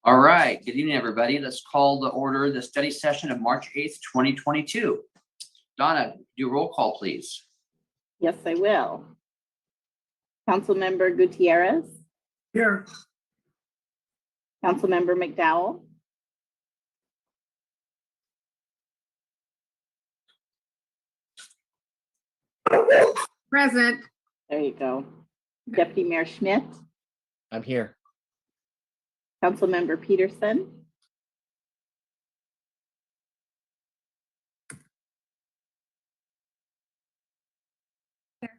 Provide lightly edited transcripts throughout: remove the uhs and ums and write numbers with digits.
All right, good evening, everybody. Let's call to order the study session of March 8th, 2022. Donna, do a roll call, please. Yes, I will. Councilmember Gutierrez. Here. Councilmember McDowell. Present. There you go. Deputy Mayor Schmidt. I'm here. Councilmember Peterson.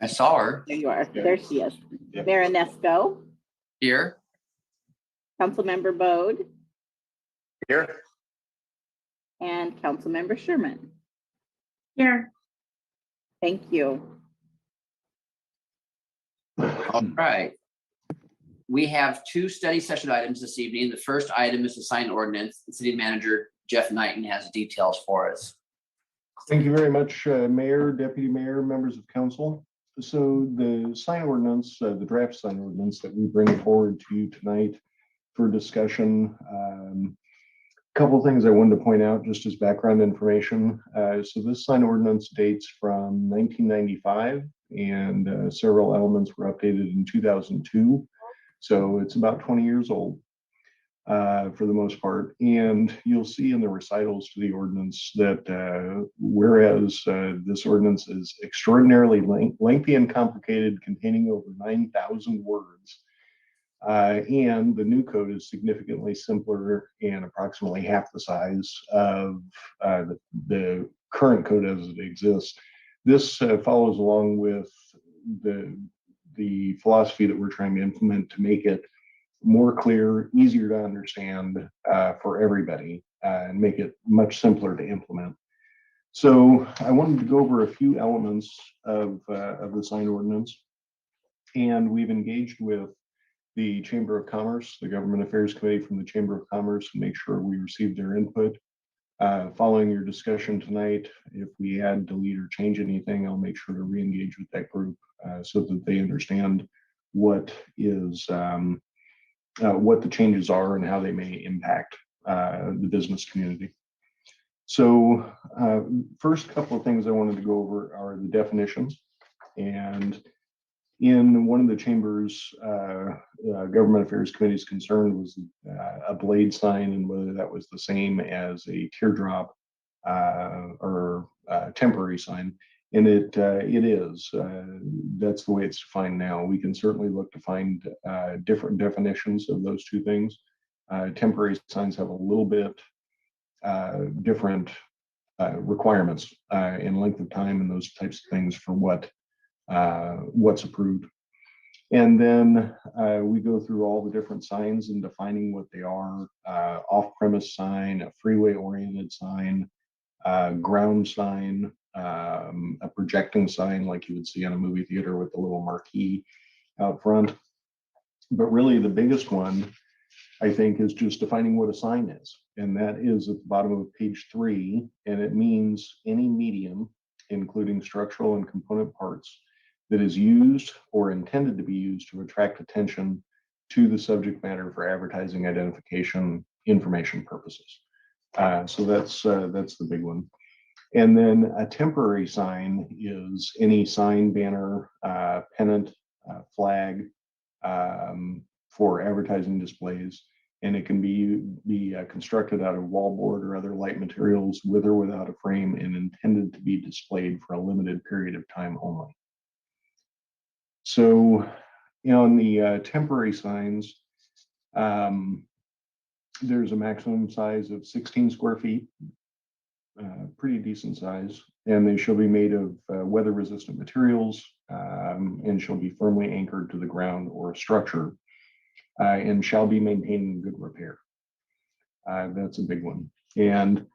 I saw her There you are. There she is. Mayor Inesco. here. Councilmember Bode. Here. And Councilmember Sherman. Here. Thank you. All right. We have two study session items this evening. The first item is the sign ordinance. The city manager, Jeff Knighton, has details for us. Thank you very much, Mayor, Deputy Mayor, members of council. So the sign ordinance, the draft sign ordinance that we bring forward to you tonight for discussion. A couple of things I wanted to point out just as background information. So this sign ordinance dates from 1995 and several elements were updated in 2002. So it's about 20 years old for the most part. And you'll see in the recitals to the ordinance that whereas this ordinance is extraordinarily lengthy and complicated, containing over 9,000 words, and the new code is significantly simpler and approximately half the size of the current code as it exists. This follows along with the philosophy that we're trying to implement to make it more clear, easier to understand for everybody, and make it much simpler to implement. So I wanted to go over a few elements of the sign ordinance, and we've engaged with the Chamber of Commerce, the Government Affairs Committee from the Chamber of Commerce, to make sure we received their input. Following your discussion tonight, if we add, delete, or change anything, I'll make sure to re-engage with that group so that they understand what the changes are and how they may impact the business community. So first couple of things I wanted to go over are the definitions. And in one of the Chamber's Government Affairs Committee's concern was a blade sign and whether that was the same as a teardrop or temporary sign. And it is. That's the way it's defined now. We can certainly look to find different definitions of those two things. Temporary signs have a little bit different requirements in length of time and those types of things for what's approved. And then we go through all the different signs and defining what they are: off-premise sign, a freeway-oriented sign, ground sign, a projecting sign like you would see in a movie theater with a little marquee out front. But really the biggest one, I think, is just defining what a sign is. And that is at the bottom of page 3, and it means any medium, including structural and component parts, that is used or intended to be used to attract attention to the subject matter for advertising, identification, information purposes. So that's the big one. And then a temporary sign is any sign, banner, pennant, flag for advertising displays. And it can be constructed out of wallboard or other light materials with or without a frame and intended to be displayed for a limited period of time only. So, on the temporary signs, there's a maximum size of 16 square feet, pretty decent size, and they shall be made of weather-resistant materials and shall be firmly anchored to the ground or a structure and shall be maintained in good repair. That's a big one. And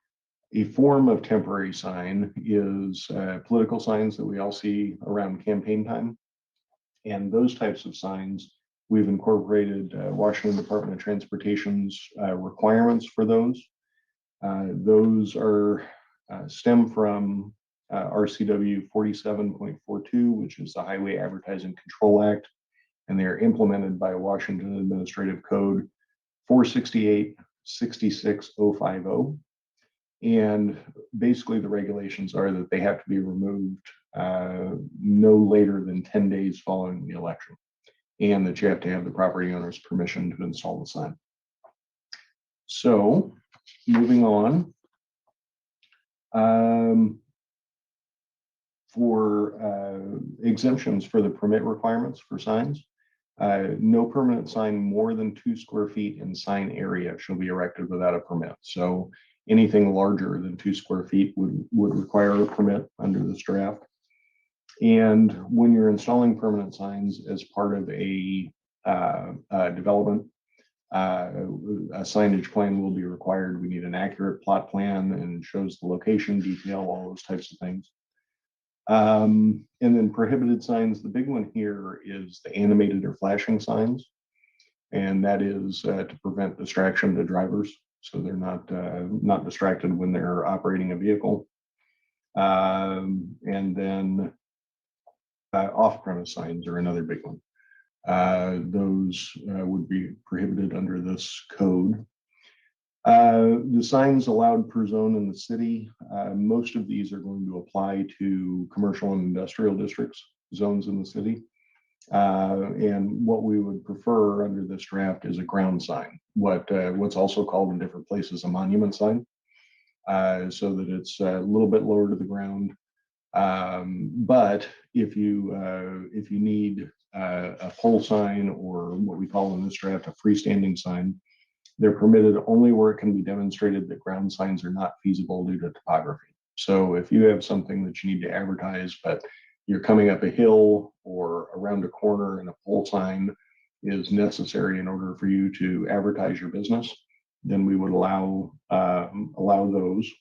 a form of temporary sign is political signs that we all see around campaign time. And those types of signs, we've incorporated Washington Department of Transportation's requirements for those. Those are stem from RCW 47.42, which is the Highway Advertising Control Act, and they are implemented by Washington Administrative Code 468-66050. And basically the regulations are that they have to be removed no later than 10 days following the election, and that you have to have the property owner's permission to install the sign. So moving on, for exemptions for the permit requirements for signs, no permanent sign more than 2 square feet in sign area shall be erected without a permit. So anything larger than 2 square feet would require a permit under this draft. And when you're installing permanent signs as part of a development, a signage plan will be required. We need an accurate plot plan and shows the location detail, all those types of things. And then prohibited signs, the big one here is the animated or flashing signs. And that is to prevent distraction to drivers, so they're not distracted when they're operating a vehicle. And then off-premise signs are another big one. Those would be prohibited under this code. The signs allowed per zone in the city, most of these are going to apply to commercial and industrial districts, zones in the city. And what we would prefer under this draft is a ground sign, what's also called in different places a monument sign, so that it's a little bit lower to the ground. But if you need a pole sign, or what we call in this draft a freestanding sign, they're permitted only where it can be demonstrated that ground signs are not feasible due to topography. So if you have something that you need to advertise, but you're coming up a hill or around a corner and a pole sign is necessary in order for you to advertise your business, then we would allow those.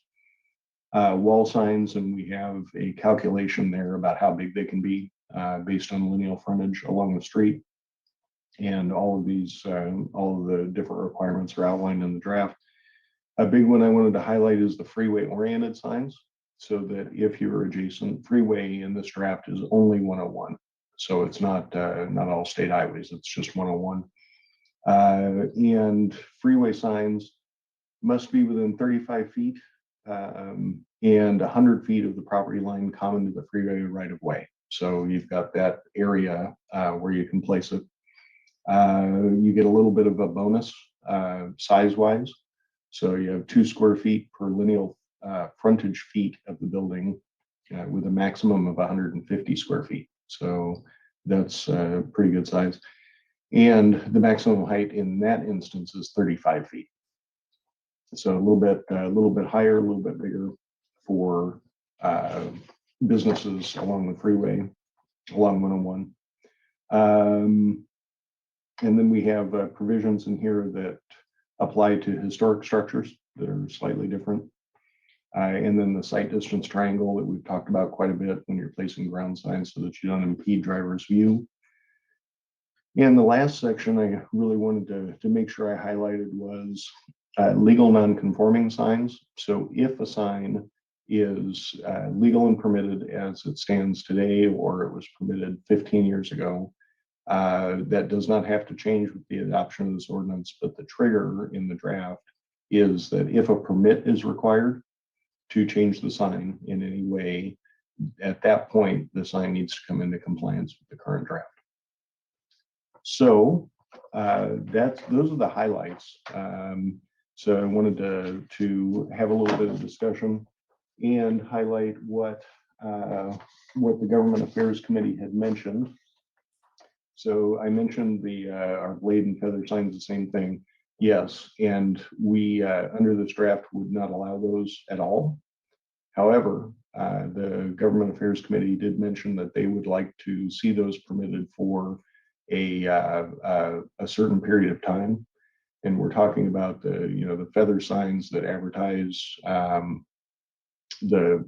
Wall signs, and we have a calculation there about how big they can be based on lineal frontage along the street. And all of these, all of the different requirements are outlined in the draft. A big one I wanted to highlight is the freeway-oriented signs, so that if you're adjacent, freeway in this draft is only 101. So it's not all state highways, it's just 101. And freeway signs must be within 35 feet and 100 feet of the property line common to the freeway right of way. So you've got that area where you can place it. You get a little bit of a bonus size-wise. So you have 2 square feet per lineal frontage feet of the building with a maximum of 150 square feet. So that's a pretty good size. And the maximum height in that instance is 35 feet. So a little bit higher, a little bit bigger for businesses along the freeway, along 101. And then we have provisions in here that apply to historic structures that are slightly different. And then the sight distance triangle that we've talked about quite a bit when you're placing ground signs so that you don't impede drivers' view. And the last section I really wanted to make sure I highlighted was legal non-conforming signs. So if a sign is legal and permitted as it stands today, or it was permitted 15 years ago, that does not have to change with the adoption of this ordinance, but the trigger in the draft is that if a permit is required to change the sign in any way, at that point, the sign needs to come into compliance with the current draft. So those are the highlights. So I wanted to have a little bit of discussion and highlight what the Government Affairs Committee had mentioned. So I mentioned our blade and feather signs, the same thing. Yes, and we under this draft would not allow those at all. However, the Government Affairs Committee did mention that they would like to see those permitted for a certain period of time. And we're talking about the feather signs that advertise the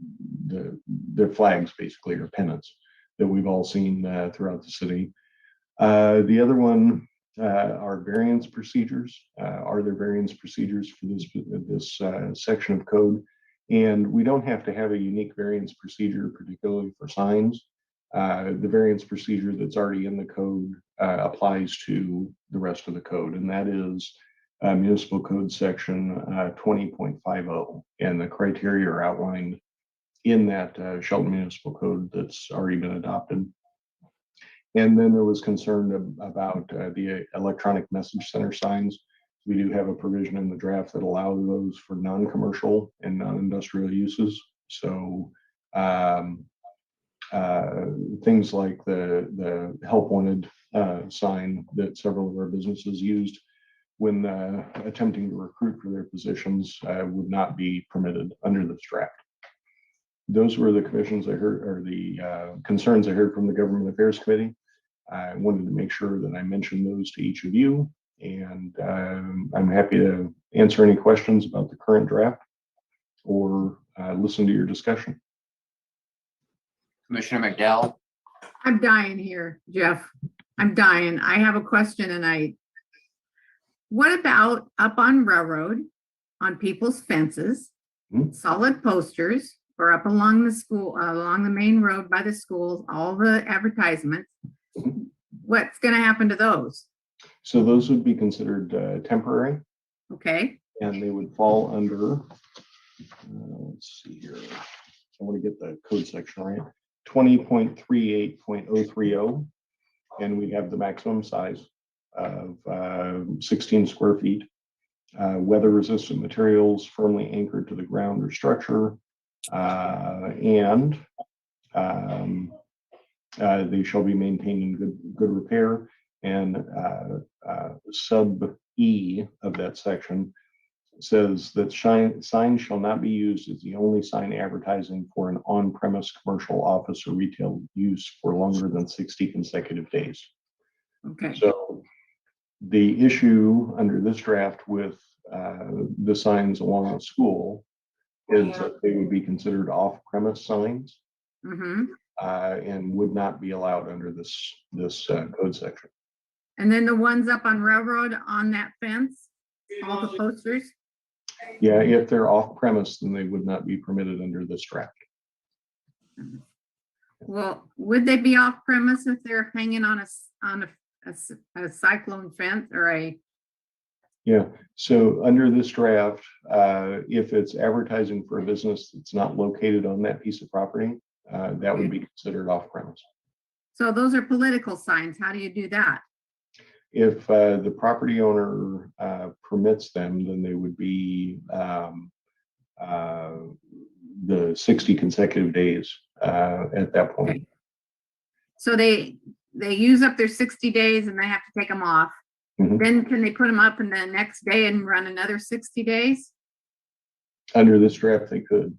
flags, basically, or pennants that we've all seen throughout the city. The other one are variance procedures. Are there variance procedures for this section of code? And we don't have to have a unique variance procedure, particularly for signs. The variance procedure that's already in the code applies to the rest of the code, and that is Municipal Code Section 20.50, and the criteria are outlined in that Shelton Municipal Code that's already been adopted. And then there was concern about the electronic message center signs. We do have a provision in the draft that allows those for non-commercial and non-industrial uses. So things like the help wanted sign that several of our businesses used when attempting to recruit for their positions would not be permitted under this draft. Those were the commissions I heard, or the concerns I heard from the Government Affairs Committee. I wanted to make sure that I mentioned those to each of you, and I'm happy to answer any questions about the current draft or listen to your discussion. Commissioner McDowell? I'm dying here, Jeff. I'm dying. I have a question what about up on Railroad, on people's fences, solid posters, or up along the school, along the main road by the schools, all the advertisements? What's going to happen to those? So those would be considered temporary, Okay. and they would fall under, let's see here, I want to get the code section right, 20.38.030, and we have the maximum size of 16 square feet, weather resistant materials firmly anchored to the ground or structure, and they shall be maintained in good repair. And sub E of that section says that signs shall not be used as the only sign advertising for an on-premise commercial office or retail use for longer than 60 consecutive days. Okay. So the issue under this draft with the signs along the school is that they would be considered off-premise signs and would not be allowed under this code section. And then the ones up on Railroad on that fence, all the posters? Yeah, if they're off-premise, then they would not be permitted under this draft. Well, would they be off premise if they're hanging on a cyclone fence or a? Yeah, so under this draft, if it's advertising for a business that's not located on that piece of property, that would be considered off-premise. So those are political signs. How do you do that? If the property owner permits them, then they would be the 60 consecutive days at that point. Okay. So they use up their 60 days and they have to take them off. Then can they put them up in the next day and run another 60 days? Under this draft, they could.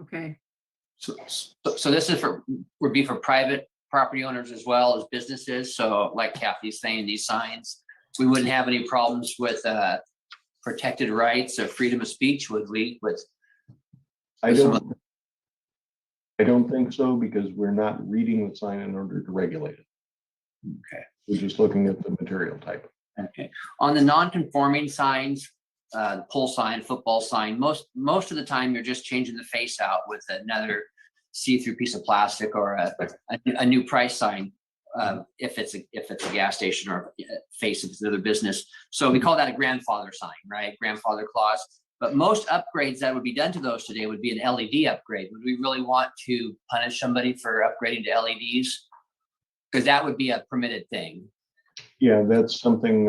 Okay. So this is would be for private property owners as well as businesses. So like Kathy's saying, these signs, we wouldn't have any problems with protected rights or freedom of speech, would we? I don't think so, because we're not reading the sign in order to regulate it. Okay. We're just looking at the material type. Okay. On the non-conforming signs, pole sign, football sign, most of the time you're just changing the face out with another see-through piece of plastic or a new price sign, if it's a gas station or face of another business. So we call that a grandfather sign, right? Grandfather clause. But most upgrades that would be done to those today would be an LED upgrade. Would we really want to punish somebody for upgrading to LEDs? Because that would be a permitted thing. Yeah, that's something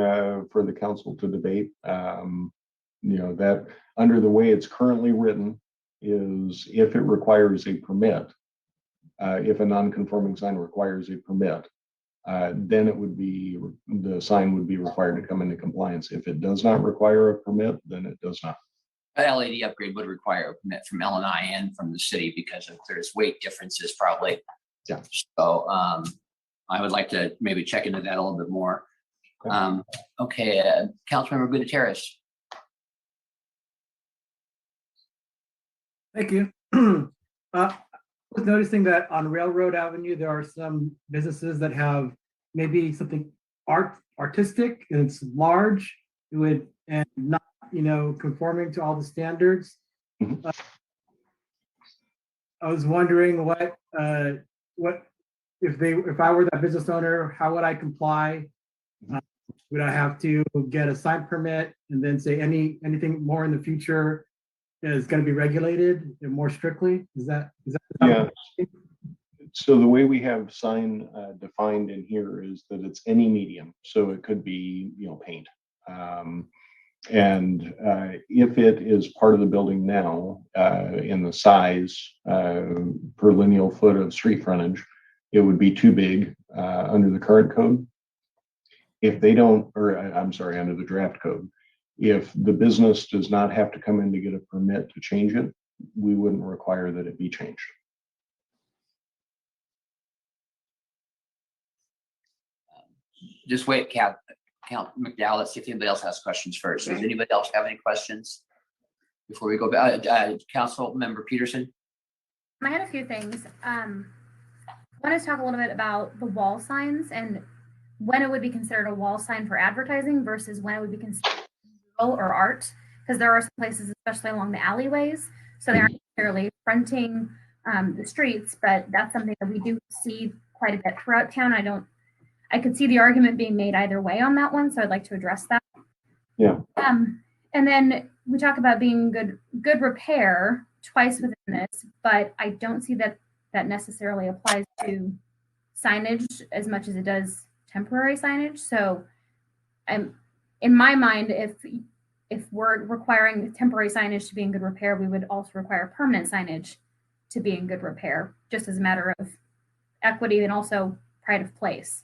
for the council to debate. That under the way it's currently written is if it requires a permit, if a non-conforming sign requires a permit, then it would be, the sign would be required to come into compliance. If it does not require a permit, then it does not. A LED upgrade would require a permit from L&I and from the city because there's weight differences probably. Yeah. So I would like to maybe check into that a little bit more. Okay, Councilmember Gutierrez. Thank you. I was noticing that on Railroad Avenue, there are some businesses that have maybe something artistic and it's large, and not, conforming to all the standards. I was wondering what if I were that business owner, how would I comply? would I have to get a sign permit and then say anything more in the future is going to be regulated more strictly? Is that? Yeah. So the way we have sign defined in here is that it's any medium. So it could be, paint. And if it is part of the building now, in the size per lineal foot of street frontage, it would be too big under the current code. If they don't, or I'm sorry, under the draft code, if the business does not have to come in to get a permit to change it, we wouldn't require that it be changed. Just wait, Count McDowell. Let's see if anybody else has questions first. Does anybody else have any questions before we go back? Council Member Peterson. I had a few things. I wanted to talk a little bit about the wall signs and when it would be considered a wall sign for advertising versus when it would be considered mural or art, because there are some places, especially along the alleyways, so they aren't necessarily fronting the streets, but that's something that we do see quite a bit throughout town. I could see the argument being made either way on that one, so I'd like to address that. Yeah. And then we talk about being good repair twice within this, but I don't see that necessarily applies to signage as much as it does temporary signage. So in my mind, if we're requiring temporary signage to be in good repair, we would also require permanent signage to be in good repair, just as a matter of equity and also pride of place.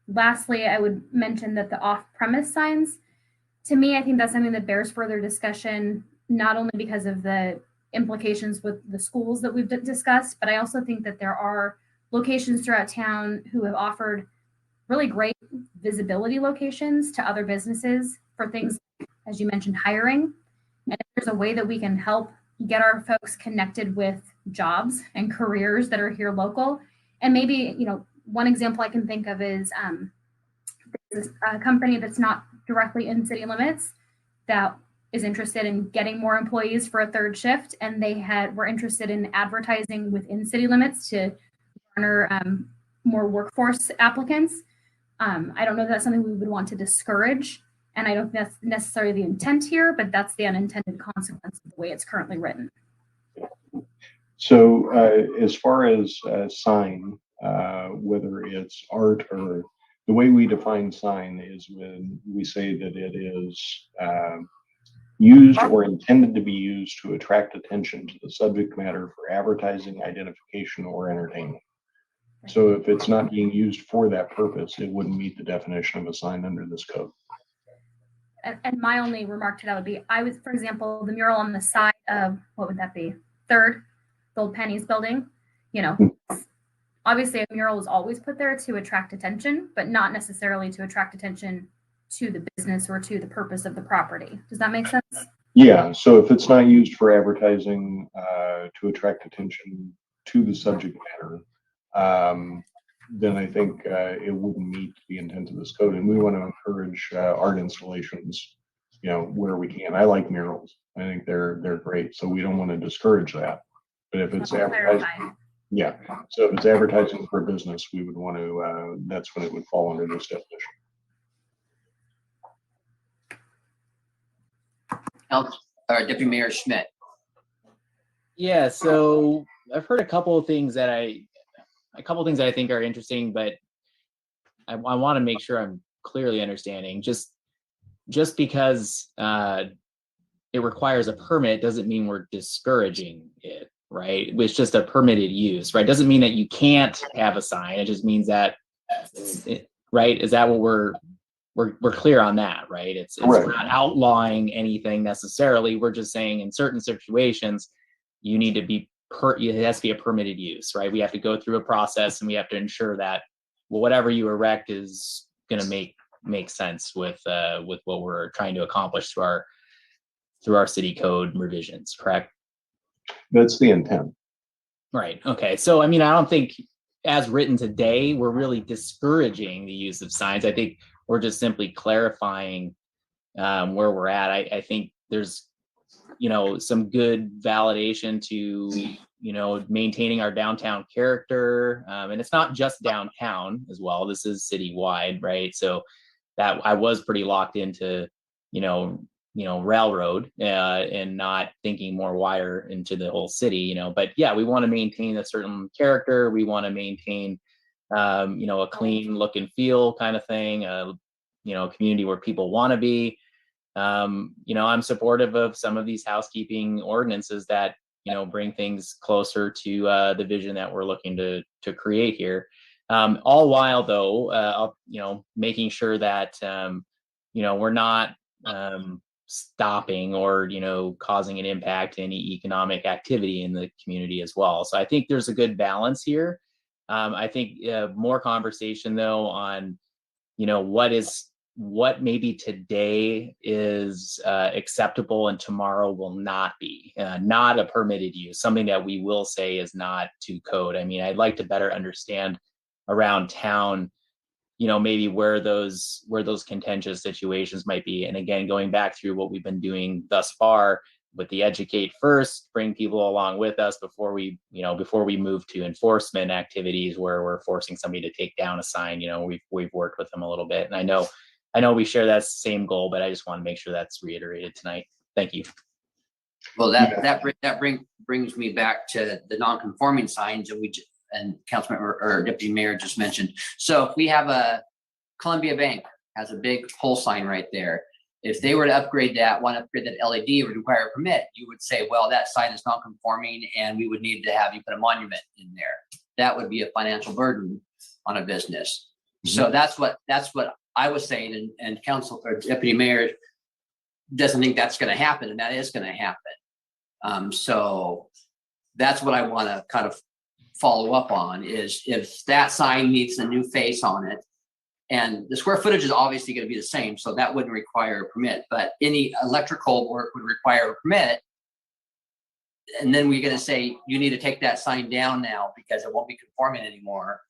Lastly, I would mention that the off-premise signs, to me, I think that's something that bears further discussion, not only because of the implications with the schools that we've discussed, but I also think that there are locations throughout town who have offered really great visibility locations to other businesses for things, as you mentioned, hiring. And if there's a way that we can help get our folks connected with jobs and careers that are here local. And maybe, one example I can think of is a company that's not directly in city limits that is interested in getting more employees for a third shift, and were interested in advertising within city limits to garner more workforce applicants. I don't know if that's something we would want to discourage, and I don't think that's necessarily the intent here, but that's the unintended consequence of the way it's currently written. So as far as sign, whether it's art or the way we define sign is when we say that it is used or intended to be used to attract attention to the subject matter for advertising, identification, or entertainment. So if it's not being used for that purpose, it wouldn't meet the definition of a sign under this code. And my only remark to that would be, for example, the mural on the side of, what would that be? Third, the old Penny's building, obviously a mural is always put there to attract attention, but not necessarily to attract attention to the business or to the purpose of the property. Does that make sense? Yeah, so if it's not used for advertising to attract attention to the subject matter, then I think it wouldn't meet the intent of this code. And we want to encourage art installations, where we can. I like murals. I think they're great. So we don't want to discourage that. But if it's advertising, yeah. So if it's advertising for a business, we would want to. That's when it would fall under this definition. Deputy Mayor Schmidt. Yeah, so I've heard a couple of things that I think are interesting, but I want to make sure I'm clearly understanding. Just because it requires a permit doesn't mean we're discouraging it, right? It's just a permitted use, right? Doesn't mean that you can't have a sign. It just means that, right? Is that what we're clear on that, right? It's Right. Not outlawing anything necessarily. We're just saying in certain situations, you need to be it has to be a permitted use, right? We have to go through a process and we have to ensure that whatever you erect is going to make sense with what we're trying to accomplish through our city code revisions, correct? That's the intent. Right. Okay. So, I don't think as written today, we're really discouraging the use of signs. I think we're just simply clarifying where we're at. I think there's, some good validation to, maintaining our downtown character. And it's not just downtown as well. This is citywide, right? So that I was pretty locked into, railroad and not thinking more wider into the whole city, but yeah, we want to maintain a certain character. We want to maintain, a clean look and feel kind of thing, a community where people want to be. I'm supportive of some of these housekeeping ordinances that, bring things closer to the vision that we're looking to create here. All while though, making sure that, we're not stopping or, causing an impact to any economic activity in the community as well. So I think there's a good balance here. I think more conversation though on, what maybe today is acceptable and tomorrow will not be, not a permitted use, something that we will say is not to code. I mean, I'd like to better understand around town, maybe where those contentious situations might be. And again, going back through what we've been doing thus far with the educate first, bring people along with us before we move to enforcement activities where we're forcing somebody to take down a sign. We've worked with them a little bit, and I know we share that same goal, but I just want to make sure that's reiterated tonight. Thank you. Well, that brings me back to the non-conforming signs, and Councilmember or Deputy Mayor just mentioned. So if we have a Columbia Bank has a big pole sign right there. If they were to upgrade that LED would require a permit, you would say, well, that sign is non-conforming and we would need to have you put a monument in there. That would be a financial burden on a business. Mm-hmm. So that's what I was saying, and Council or Deputy Mayor doesn't think that's going to happen, and that is going to happen. So that's what I want to kind of follow up on is if that sign needs a new face on it, and the square footage is obviously going to be the same, so that wouldn't require a permit, but any electrical work would require a permit. And then we're going to say, you need to take that sign down now because it won't be conforming anymore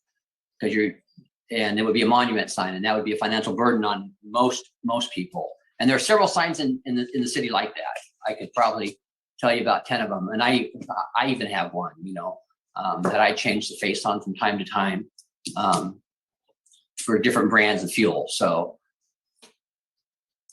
and it would be a monument sign, and that would be a financial burden on most people. And there are several signs in the city like that. I could probably tell you about 10 of them. And I even have one, that I change the face on from time to time for different brands of fuel. So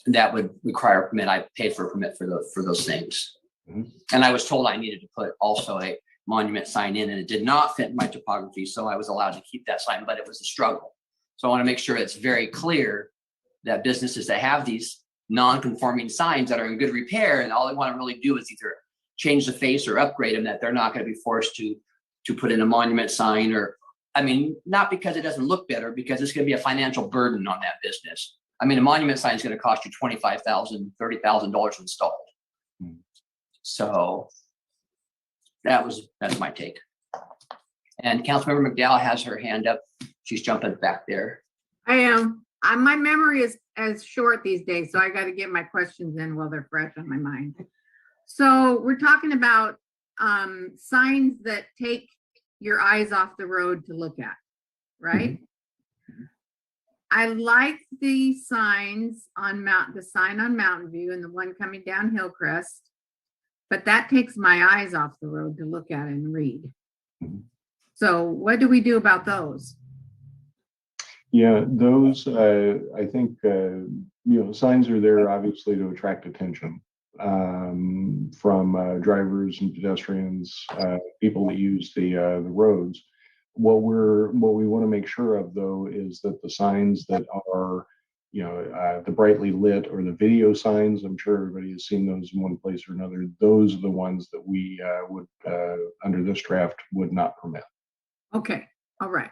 that would require a permit. I paid for a permit for those things. Mm-hmm. And I was told I needed to put also a monument sign in, and it did not fit my topography, so I was allowed to keep that sign, but it was a struggle. So I want to make sure it's very clear that businesses that have these non-conforming signs that are in good repair and all they want to really do is either change the face or upgrade them, that they're not going to be forced to put in a monument sign, or not because it doesn't look better, because it's going to be a financial burden on that business. A monument sign is going to cost you $25,000, $30,000 installed. Hmm. So that's my take. And Councilmember McDowell has her hand up. She's jumping back there. I am. My memory is as short these days, so I got to get my questions in while they're fresh on my mind. So we're talking about signs that take your eyes off the road to look at, right? Mm-hmm. I like the signs on the sign on Mountain View and the one coming down Hillcrest, but that takes my eyes off the road to look at and read. So what do we do about those? Yeah, those, I think, signs are there obviously to attract attention from drivers and pedestrians, people that use the roads. What we want to make sure of, though, is that the signs that are, the brightly lit or the video signs, I'm sure everybody has seen those in one place or another. Those are the ones that we would, under this draft, would not permit. Okay, all right.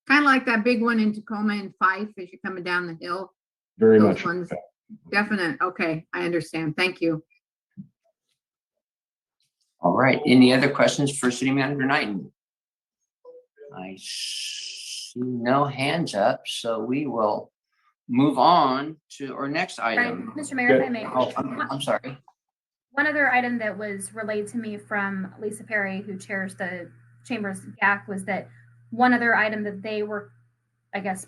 Kind of like that big one in Tacoma and Fife as you're coming down the hill. Very those much. Ones, definite. Okay, I understand. Thank you. All right. Any other questions for City Manager Knighton? I see no hands up, so we will move on to our next item. Mr. Mayor, if I may. Oh, I'm sorry. One other item that was relayed to me from Lisa Perry, who chairs the Chamber's GAC, was that one other item that they were, I guess,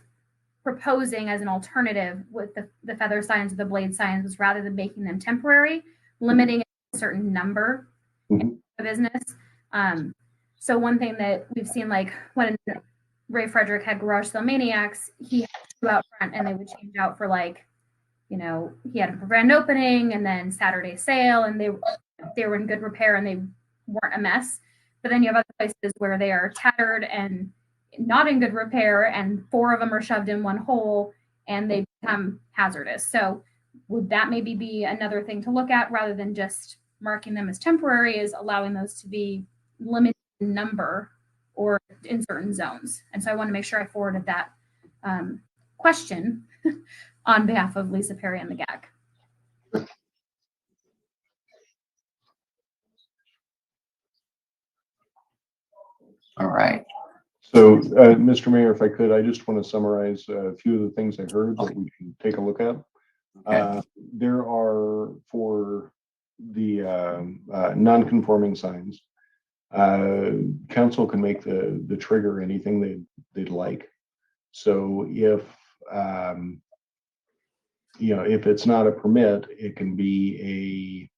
proposing as an alternative with the feather signs or the blade signs was, rather than making them temporary, limiting a certain number in the business. So one thing that we've seen, like when Ray Frederick had Garage Sale Maniacs, he had two out front and they would change out for like, you know, he had a grand opening and then Saturday sale, and they were in good repair and they weren't a mess. But then you have other places where they are tattered and not in good repair, and 4 of them are shoved in one hole and they become hazardous. So would that maybe be another thing to look at, rather than just marking them as temporary, is allowing those to be limited in number or in certain zones? And so I want to make sure I forwarded that question on behalf of Lisa Perry and the GAC. All right. So, Mr. Mayor, if I could, I just want to summarize a few of the things I heard that we can take a look at. Okay. There are, for the non-conforming signs, council can make the trigger anything they'd like. So if you know, if it's not a permit, it can be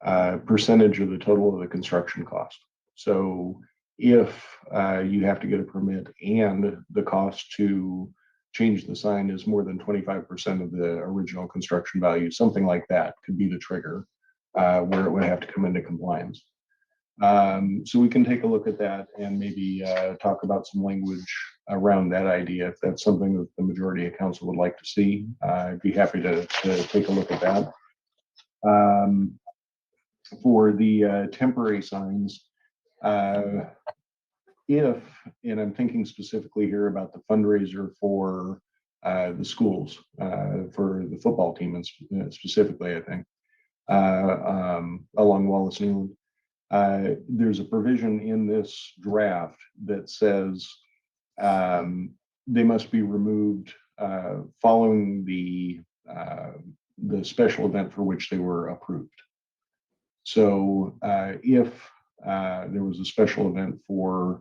a percentage of the total of the construction cost. So if you have to get a permit and the cost to change the sign is more than 25% of the original construction value, something like that could be the trigger where it would have to come into compliance. So we can take a look at that and maybe talk about some language around that idea. If that's something that the majority of council would like to see, I'd be happy to take a look at that. For the temporary signs, if, and I'm thinking specifically here about the fundraiser for the schools, for the football team specifically, I think, along Wallace Newland. There's a provision in this draft that says they must be removed following the special event for which they were approved. So if there was a special event for,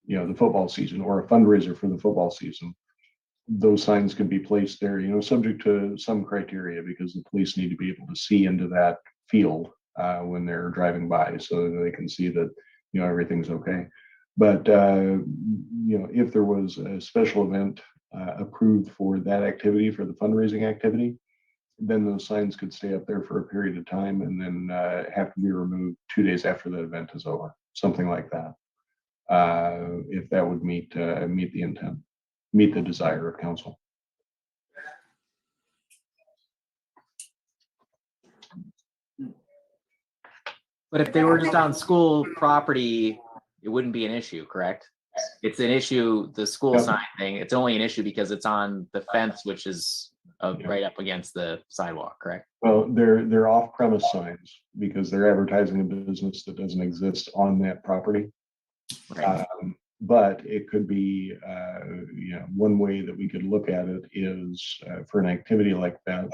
you know, the football season, or a fundraiser for the football season, those signs can be placed there, you know, subject to some criteria, because the police need to be able to see into that field when they're driving by, so that they can see that, you know, everything's okay. But you know, if there was a special event approved for that activity, for the fundraising activity, then those signs could stay up there for a period of time and then have to be removed 2 days after the event is over, something like that. If that would meet the intent, meet the desire of council. But if they were just on school property, it wouldn't be an issue, correct? It's an issue, the school Yep. sign thing, it's only an issue because it's on the fence, which is right up against the sidewalk, correct? Well, they're off-premise signs because they're advertising a business that doesn't exist on that property. Right. But it could be, you know, one way that we could look at it is for an activity like that,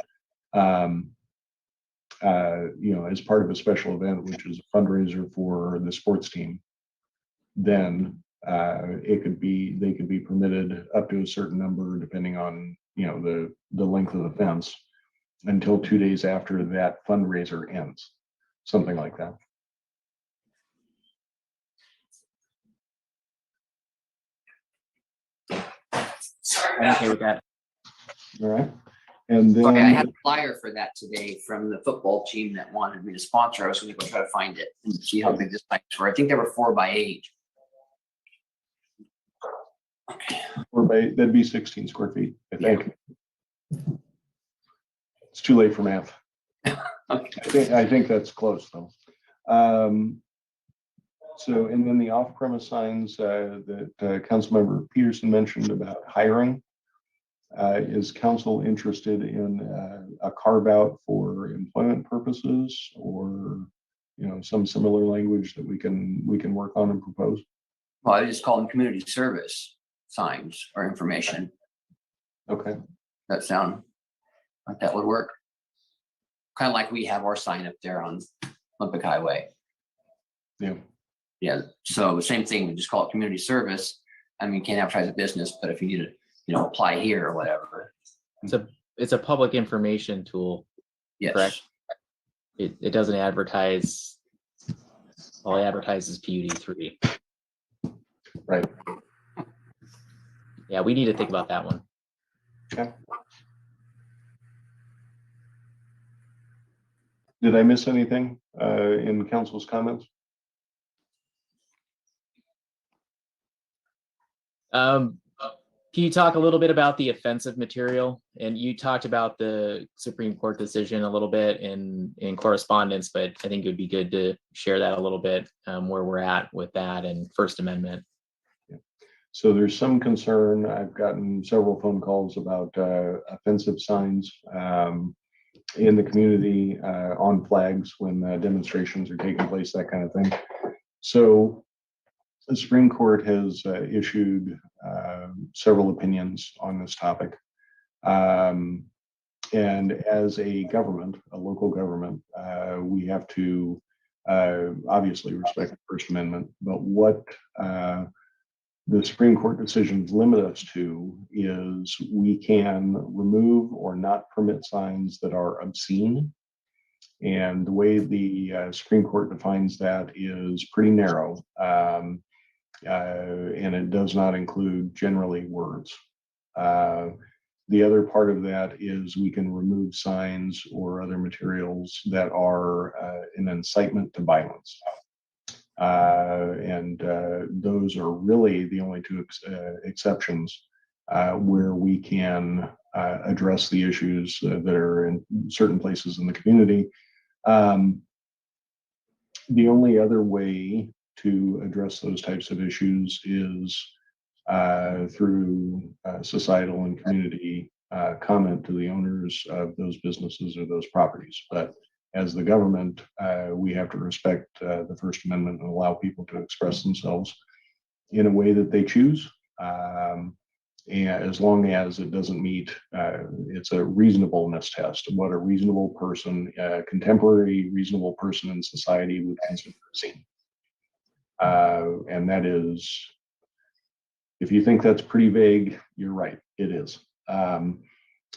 you know, as part of a special event, which is a fundraiser for the sports team, then they could be permitted up to a certain number, depending on, you know, the length of the fence, until 2 days after that fundraiser ends, something like that. I'm okay with that. All right. And then Okay, I had a flyer for that today from the football team that wanted me to sponsor. I was going to go try to find it and see how big the signs were. I think they were 4 by 8. that'd be 16 square feet, I think. It's too late for math. Okay. I think that's close though. So, and then the off-premise signs that Councilmember Peterson mentioned about hiring. Is council interested in a carve out for employment purposes, or, you know, some similar language that we can work on and propose? Well, I just call them community service signs or information. Okay. That sound like that would work. Kind of like we have our sign up there on Olympic Highway. Yeah. Yeah. So same thing, we just call it community service. I mean, you can't advertise a business, but if you need to, you know, apply here or whatever. It's a public information tool. Yes. Correct. It doesn't advertise. All it advertises PUD 3. Right. Yeah, we need to think about that one. Okay. Did I miss anything in council's comments? Can you talk a little bit about the offensive material? And you talked about the Supreme Court decision a little bit in correspondence, but I think it would be good to share that a little bit, where we're at with that and First Amendment. Yeah. So there's some concern. I've gotten several phone calls about offensive signs in the community on flags when demonstrations are taking place, that kind of thing. So the Supreme Court has issued several opinions on this topic. And as a government, a local government, we have to obviously respect the First Amendment. But what the Supreme Court decisions limit us to is we can remove or not permit signs that are obscene. And the way the Supreme Court defines that is pretty narrow. And it does not include generally words. The other part of that is we can remove signs or other materials that are an incitement to violence. And those are really the only two exceptions where we can address the issues that are in certain places in the community. The only other way to address those types of issues is through societal and community comment to the owners of those businesses or those properties. But as the government, we have to respect the First Amendment and allow people to express themselves in a way that they choose. And as long as it doesn't meet, it's a reasonableness test. What a reasonable person, contemporary reasonable person in society would consider obscene. And that is, if you think that's pretty vague, you're right, it is. And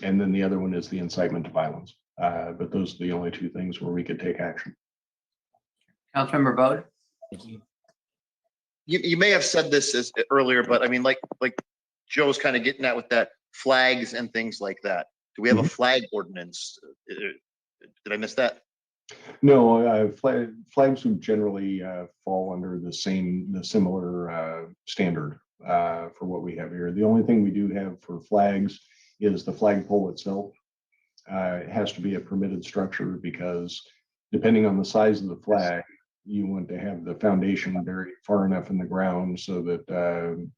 then the other one is the incitement to violence. But those are the only two things where we could take action. Councilmember Bode? Thank you. You may have said this earlier, but I mean, like Joe's kind of getting at with that flags and things like that. Do we have a flag ordinance? Did I miss that? No, flags would generally fall under the similar standard for what we have here. The only thing we do have for flags is the flagpole itself. It has to be a permitted structure because depending on the size of the flag, you want to have the foundation buried far enough in the ground so that,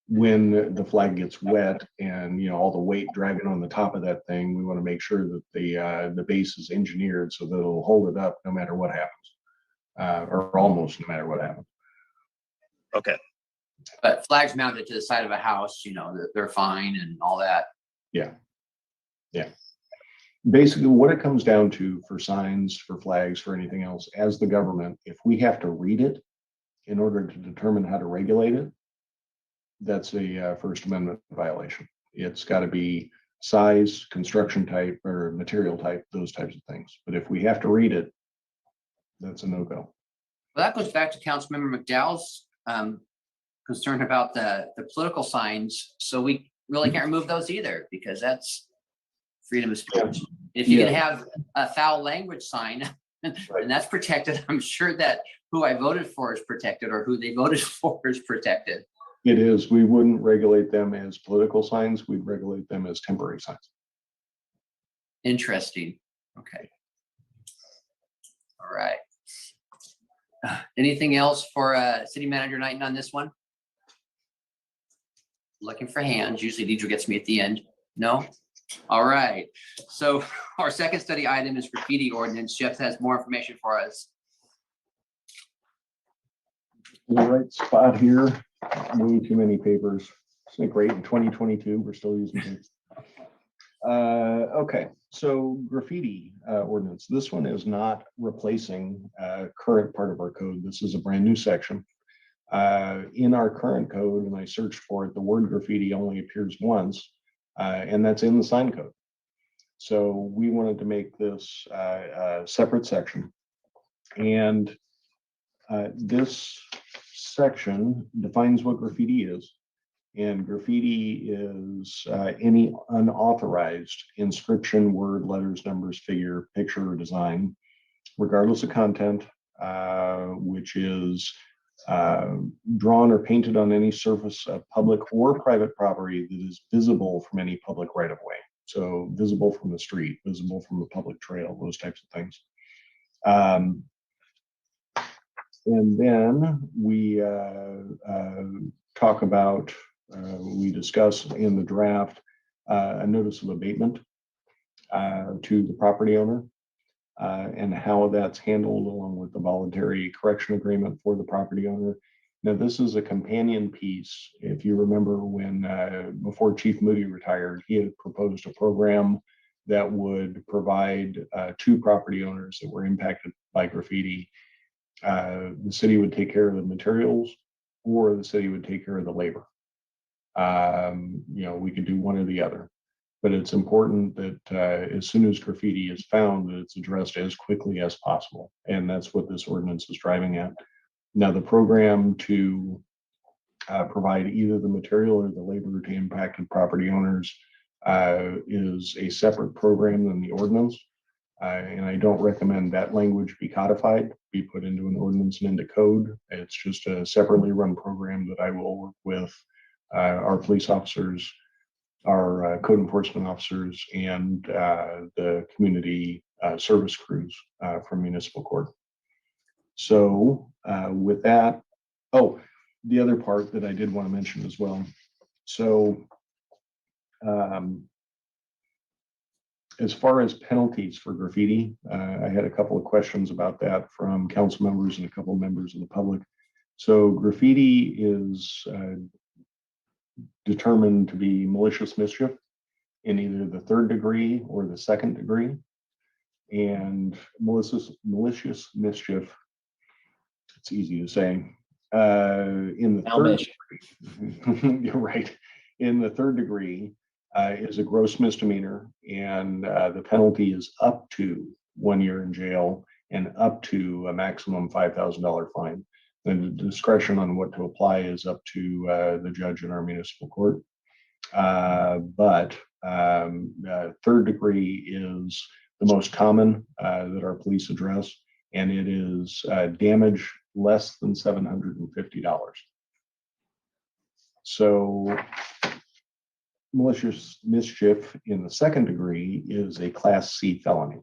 when the flag gets wet and, all the weight dragging on the top of that thing, we want to make sure that the base is engineered so that it'll hold it up no matter what happens, or almost no matter what happens. Okay. But flags mounted to the side of a house, they're fine and all that. Yeah. Basically, what it comes down to for signs, for flags, for anything else, as the government, if we have to read it in order to determine how to regulate it, that's a First Amendment violation. It's got to be size, construction type, or material type, those types of things. But if we have to read it, that's a no-go. Well, that goes back to Councilmember McDowell's concern about the political signs. So we really can't remove those either because that's freedom of speech. If you can have a foul language sign and that's protected, I'm sure that who I voted for is protected or who they voted for is protected. It is. We wouldn't regulate them as political signs. We'd regulate them as temporary signs. Interesting. Okay. All right. Anything else for City Manager Knighton on this one? Looking for hands. Usually Deidre gets me at the end. No? All right. So our second study item is Graffiti Ordinance. Jeff has more information for us. In the right spot here. Way too many papers. Isn't it great? In 2022, we're still using things. Okay, so graffiti ordinance. This one is not replacing current part of our code. This is a brand new section. In our current code, when I searched for it, the word graffiti only appears once, and that's in the sign code. So we wanted to make this a separate section. And this section defines what graffiti is. And graffiti is any unauthorized inscription, word, letters, numbers, figure, picture, or design, regardless of content, which is drawn or painted on any surface of public or private property that is visible from any public right of way. So visible from the street, visible from the public trail, those types of things. And then we talk about, we discuss in the draft a notice of abatement to the property owner and how that's handled, along with the voluntary correction agreement for the property owner. Now, this is a companion piece. If you remember when, before Chief Moody retired, he had proposed a program that would provide to property owners that were impacted by graffiti. The city would take care of the materials, or the city would take care of the labor. We could do one or the other, but it's important that as soon as graffiti is found, that it's addressed as quickly as possible. And that's what this ordinance is driving at. Now, the program to provide either the material or the labor to impacted property owners is a separate program than the ordinance. And I don't recommend that language be codified, be put into an ordinance and into code. It's just a separately run program that I will work with our police officers, our code enforcement officers, and the community service crews from municipal court. So with that, the other part that I did want to mention as well. So as far as penalties for graffiti, I had a couple of questions about that from council members and a couple of members of the public. So graffiti is determined to be malicious mischief in either the 3rd degree or the 2nd degree. And malicious mischief, it's easy to say, in the 3rd degree, you're right, in the 3rd degree is a gross misdemeanor, and the penalty is up to 1 year in jail and up to a maximum $5,000 fine. And the discretion on what to apply is up to the judge in our municipal court. But 3rd degree is the most common that our police address, and it is damage less than $750. So malicious mischief in the 2nd degree is a Class C felony.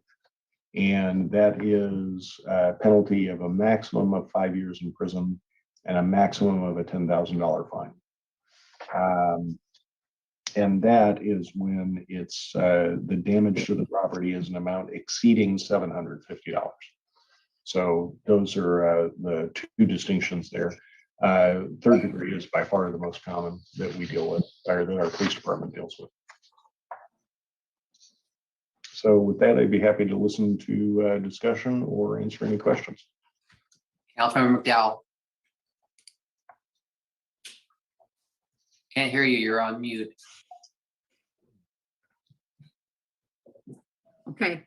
And that is a penalty of a maximum of 5 years in prison and a maximum of a $10,000 fine. And that is when it's the damage to the property is an amount exceeding $750. So those are the two distinctions there. 3rd degree is by far the most common that we deal with, or that our police department deals with. So with that, I'd be happy to listen to discussion or answer any questions. Councilmember McDowell. Can't hear you, you're on mute. Okay,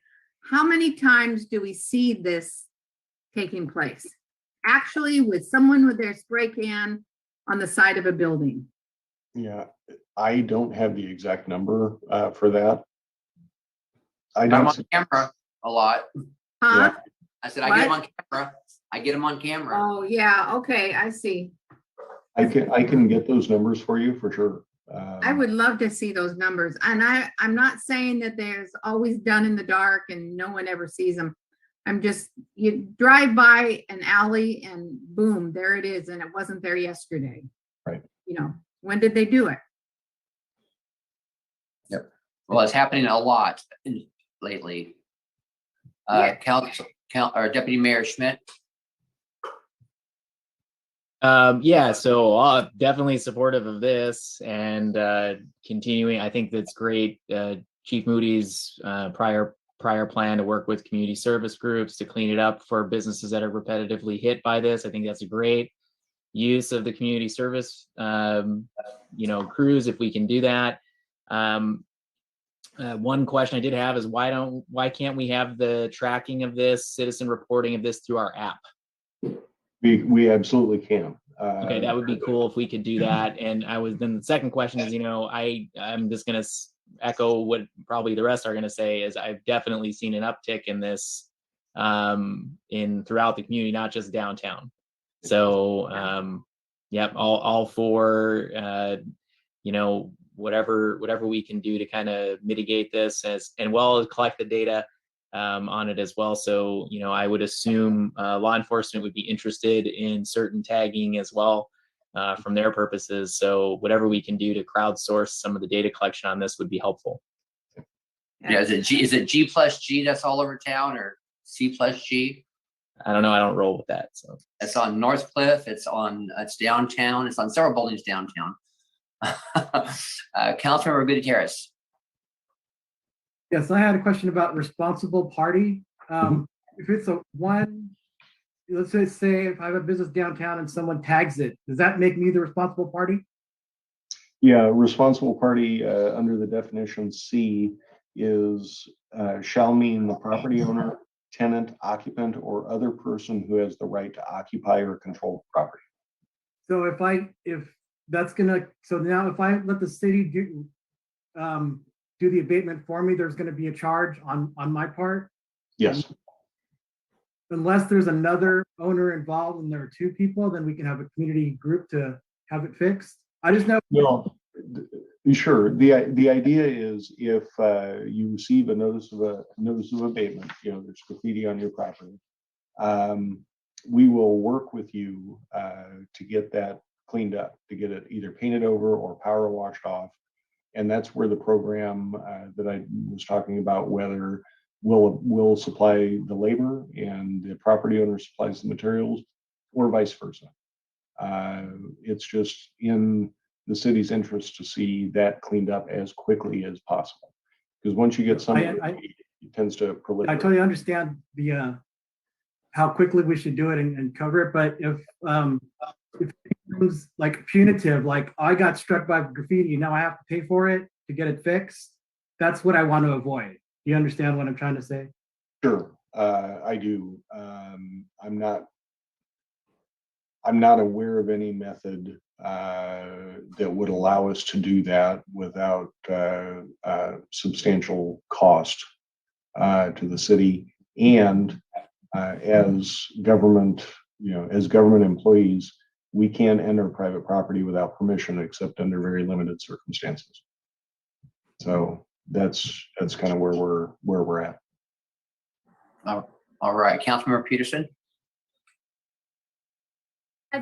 how many times do we see this taking place? Actually, with someone with their spray can on the side of a building? Yeah, I don't have the exact number for that. I'm on camera a lot. Huh? Yeah. I said, I get them on camera. I get them on camera. Oh, yeah, okay, I see. I can get those numbers for you for sure. I would love to see those numbers. And I'm not saying that there's always done in the dark and no one ever sees them. I'm just, you drive by an alley and boom, there it is. And it wasn't there yesterday. Right. When did they do it? Yep. Well, it's happening a lot lately. Yeah. Or Deputy Mayor Schmidt. So definitely supportive of this and continuing. I think that's great. Chief Moody's prior plan to work with community service groups to clean it up for businesses that are repetitively hit by this. I think that's a great use of the community service, crews, if we can do that. One question I did have is why can't we have the tracking of this, citizen reporting of this through our app? We absolutely can. Okay, that would be cool if we could do that. And then the second question is, I'm just gonna echo what probably the rest are gonna say is I've definitely seen an uptick in this in throughout the community, not just downtown. So yep, all for whatever we can do to kind of mitigate this and collect the data on it as well. So, I would assume law enforcement would be interested in certain tagging as well from their purposes. So whatever we can do to crowdsource some of the data collection on this would be helpful. Yeah, is it G plus G that's all over town or C plus G? I don't know. I don't roll with that. So it's on North Cliff. It's downtown. It's on several buildings downtown. Councilmember Gutierrez. Yes, I had a question about responsible party. If it's let's just say if I have a business downtown and someone tags it, does that make me the responsible party? Yeah, responsible party under the definition C is shall mean the property owner, tenant, occupant, or other person who has the right to occupy or control the property. So if now if I let the city do the abatement for me, there's going to be a charge on my part? Yes. Unless there's another owner involved and there are two people, then we can have a community group to have it fixed. I just know. No, sure. The idea is if you receive a notice of abatement, there's graffiti on your property, we will work with you to get that cleaned up, to get it either painted over or power washed off. And that's where the program that I was talking about, whether we'll supply the labor and the property owner supplies the materials or vice versa. It's just in the city's interest to see that cleaned up as quickly as possible. Because once you get something, it tends to proliferate. I totally understand how quickly we should do it and cover it. But if it becomes like punitive, like I got struck by graffiti, now I have to pay for it to get it fixed, that's what I want to avoid. Do you understand what I'm trying to say? Sure, I do. I'm not aware of any method that would allow us to do that without substantial cost to the city. And as government employees, we can't enter private property without permission except under very limited circumstances. So that's kind of where we're at. All right, Councilmember Peterson.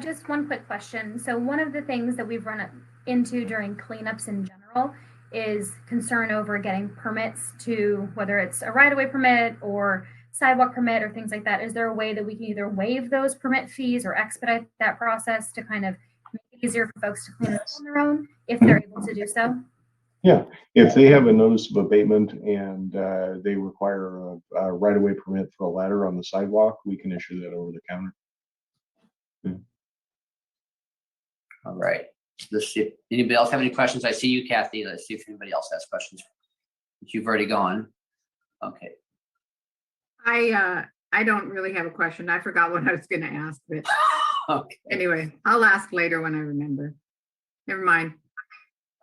Just one quick question. So one of the things that we've run into during cleanups in general is concern over getting permits to, whether it's a right-of-way permit or sidewalk permit or things like that. Is there a way that we can either waive those permit fees or expedite that process to kind of make it easier for folks to clean up on their own if they're able to do so? Yeah, if they have a notice of abatement and they require a right-of-way permit for a ladder on the sidewalk, we can issue that over the counter. Yeah. All right. Let's see if anybody else have any questions. I see you, Kathy. Let's see if anybody else has questions. You've already gone. Okay. I don't really have a question. I forgot what I was going to ask, but okay. Anyway, I'll ask later when I remember. Never mind.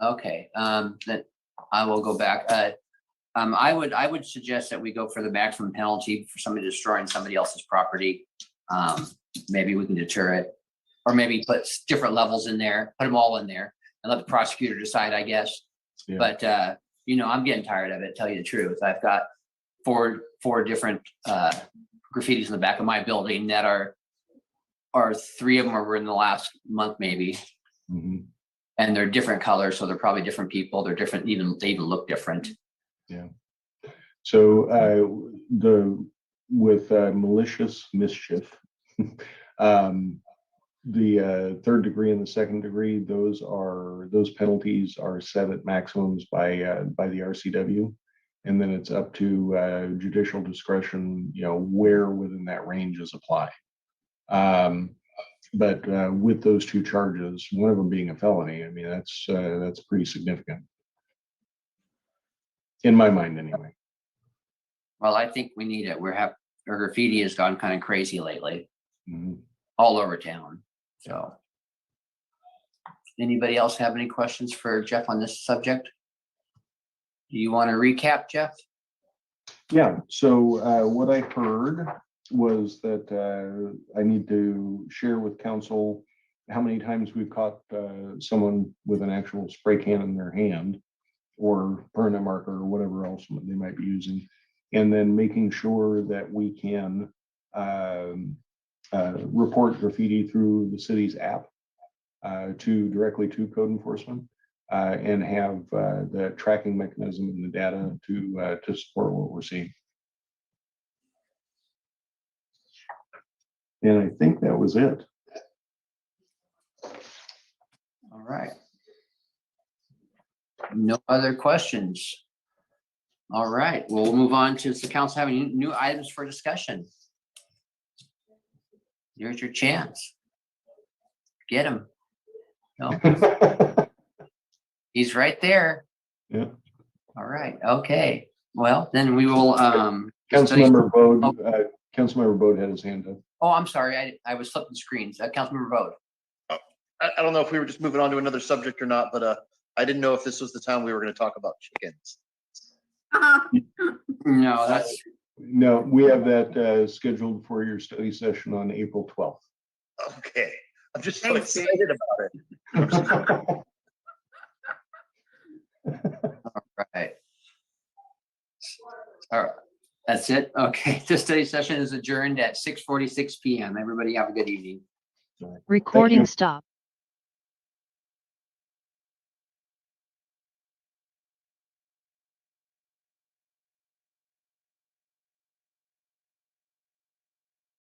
Okay. Then I will go back. I would suggest that we go for the maximum penalty for somebody destroying somebody else's property. Maybe we can deter it, or maybe put different levels in there, put them all in there, and let the prosecutor decide, I guess. Yeah. But I'm getting tired of it. Tell you the truth, I've got four different graffitis in the back of my building that are three of them were in the last month with and they're different colors, so they're probably different people. They're different, they even look different. Yeah. So with malicious mischief, the third degree and the second degree, those penalties are set at maximums by the RCW, and then it's up to judicial discretion, where within that range is applied. But with those two charges, one of them being a felony, I mean, that's pretty significant in my mind, anyway. Well, I think we need it. Our graffiti has gone kind of crazy lately, all over town. So Anybody else have any questions for Jeff on this subject? Do you want to recap, Jeff? Yeah, so what I heard was that I need to share with council how many times we've caught someone with an actual spray can in their hand or permanent marker or whatever else they might be using. And then making sure that we can report graffiti through the city's app directly to code enforcement and have the tracking mechanism and the data to support what we're seeing. And I think that was it. All right. No other questions. All right, we'll move on to, does the council have any new items for discussion? Here's your chance. Get him. No, he's right there. Yeah. All right, okay. Well, then we will, Councilmember Bode had his hand up. oh, I'm sorry, I was flipping screens. Councilmember Bode. I don't know if we were just moving on to another subject or not, but I didn't know if this was the time we were going to talk about chickens. No, that's, No, we have that scheduled for your study session on April 12th. Okay, I'm just so Thanks, Dave. excited about it. right. All right, that's it. Okay, this study session is adjourned at 6:46 p.m. Everybody have a good evening. Thank you. Recording stopped.